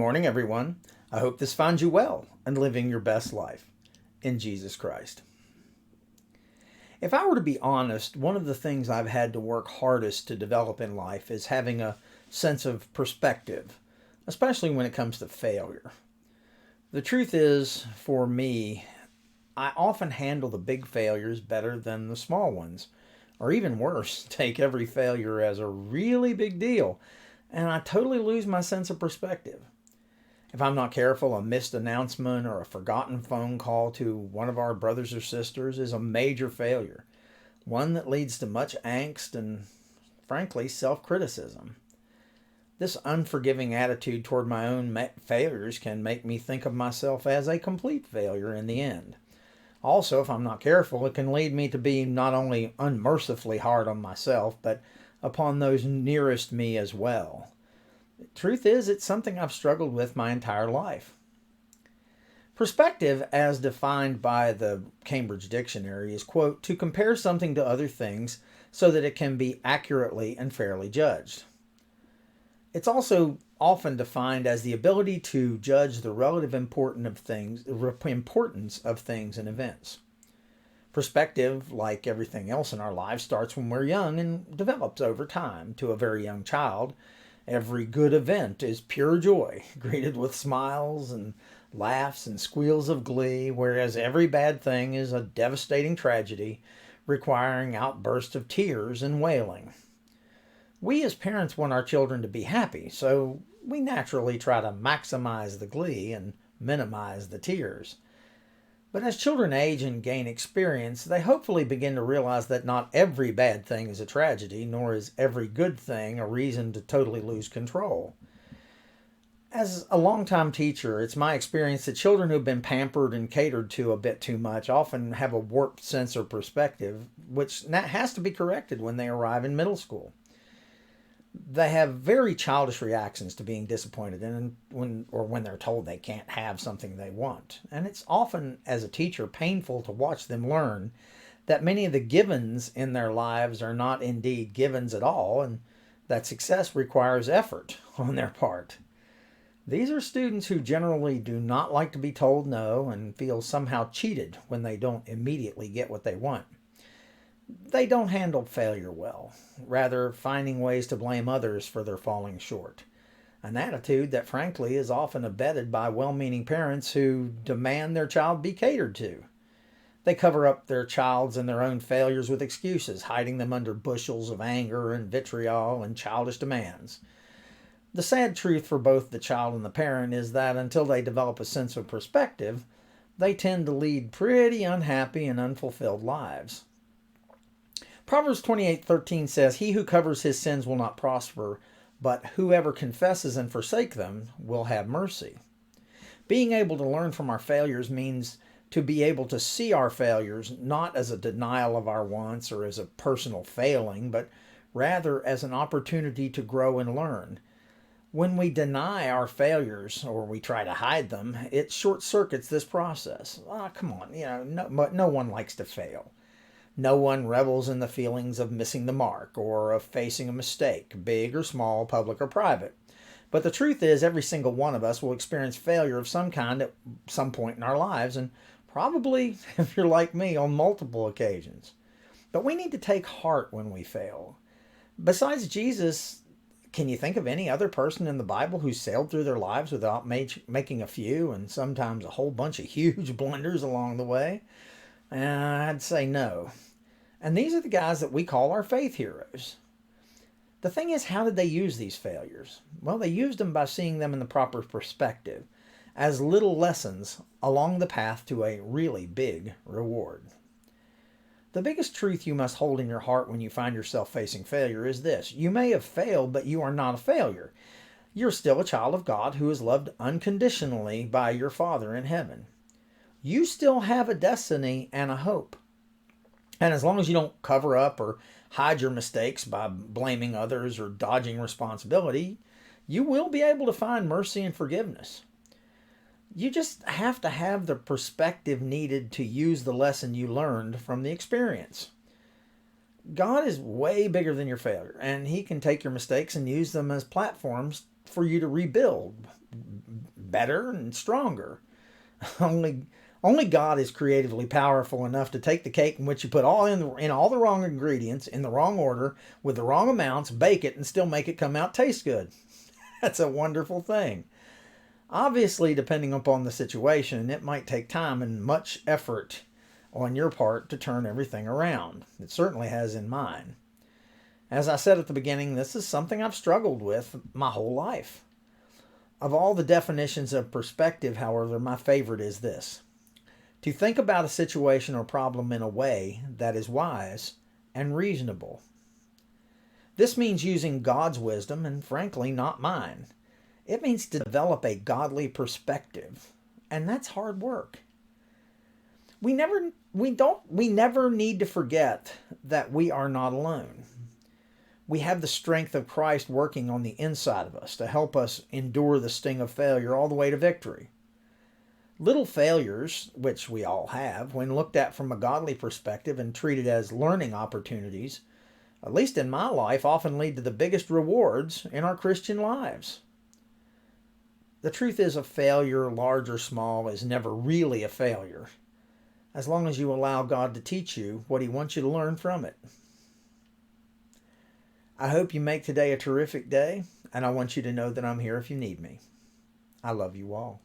morning, everyone. I hope this finds you well and living your best life in Jesus Christ. If I were to be honest, one of the things I've had to work hardest to develop in life is having a sense of perspective, especially when it comes to failure. The truth is, for me, I often handle the big failures better than the small ones, or even worse, take every failure as a really big deal, and I totally lose my sense of perspective. If I'm not careful, a missed announcement or a forgotten phone call to one of our brothers or sisters is a major failure, one that leads to much angst and, frankly, self-criticism. This unforgiving attitude toward my own failures can make me think of myself as a complete failure in the end. Also, if I'm not careful, it can lead me to be not only unmercifully hard on myself, but upon those nearest me as well. The truth is, it's something I've struggled with my entire life. Perspective, as defined by the Cambridge Dictionary, is, quote, to compare something to other things so that it can be accurately and fairly judged. It's also often defined as the ability to judge the relative importance of things and events. Perspective, like everything else in our lives, starts when we're young and develops over time. To a very young child, every good event is pure joy, greeted with smiles and laughs and squeals of glee, whereas every bad thing is a devastating tragedy, requiring outbursts of tears and wailing. We as parents want our children to be happy, so we naturally try to maximize the glee and minimize the tears. But as children age and gain experience, they hopefully begin to realize that not every bad thing is a tragedy, nor is every good thing a reason to totally lose control. As a longtime teacher, it's my experience that children who've been pampered and catered to a bit too much often have a warped sense of perspective, which has to be corrected when they arrive in middle school. They have very childish reactions to being disappointed when they're told they can't have something they want. And it's often, as a teacher, painful to watch them learn that many of the givens in their lives are not indeed givens at all, and that success requires effort on their part. These are students who generally do not like to be told no and feel somehow cheated when they don't immediately get what they want. They don't handle failure well, rather finding ways to blame others for their falling short. An attitude that frankly is often abetted by well-meaning parents who demand their child be catered to. They cover up their child's and their own failures with excuses, hiding them under bushels of anger and vitriol and childish demands. The sad truth for both the child and the parent is that until they develop a sense of perspective, they tend to lead pretty unhappy and unfulfilled lives. Proverbs 28:13 says, he who covers his sins will not prosper, but whoever confesses and forsakes them will have mercy. Being able to learn from our failures means to be able to see our failures not as a denial of our wants or as a personal failing, but rather as an opportunity to grow and learn. When we deny our failures or we try to hide them, it short-circuits this process. Come on, no one likes to fail. No one revels in the feelings of missing the mark or of facing a mistake, big or small, public or private. But the truth is, every single one of us will experience failure of some kind at some point in our lives, and probably, if you're like me, on multiple occasions. But we need to take heart when we fail. Besides Jesus, can you think of any other person in the Bible who sailed through their lives without making a few and sometimes a whole bunch of huge blunders along the way? I'd say no. And these are the guys that we call our faith heroes. The thing is, how did they use these failures? Well, they used them by seeing them in the proper perspective, as little lessons along the path to a really big reward. The biggest truth you must hold in your heart when you find yourself facing failure is this: you may have failed, but you are not a failure. You're still a child of God who is loved unconditionally by your Father in heaven. You still have a destiny and a hope. And as long as you don't cover up or hide your mistakes by blaming others or dodging responsibility, you will be able to find mercy and forgiveness. You just have to have the perspective needed to use the lesson you learned from the experience. God is way bigger than your failure, and he can take your mistakes and use them as platforms for you to rebuild, better and stronger. Only God is creatively powerful enough to take the cake in which you put in all the wrong ingredients, in the wrong order, with the wrong amounts, bake it, and still make it come out taste good. That's a wonderful thing. Obviously, depending upon the situation, it might take time and much effort on your part to turn everything around. It certainly has in mine. As I said at the beginning, this is something I've struggled with my whole life. Of all the definitions of perspective, however, my favorite is this: to think about a situation or problem in a way that is wise and reasonable. This means using God's wisdom and, frankly, not mine. It means to develop a godly perspective, and that's hard work. We never need to forget that we are not alone. We have the strength of Christ working on the inside of us to help us endure the sting of failure all the way to victory. Little failures, which we all have, when looked at from a godly perspective and treated as learning opportunities, at least in my life, often lead to the biggest rewards in our Christian lives. The truth is, a failure, large or small, is never really a failure, as long as you allow God to teach you what He wants you to learn from it. I hope you make today a terrific day, and I want you to know that I'm here if you need me. I love you all.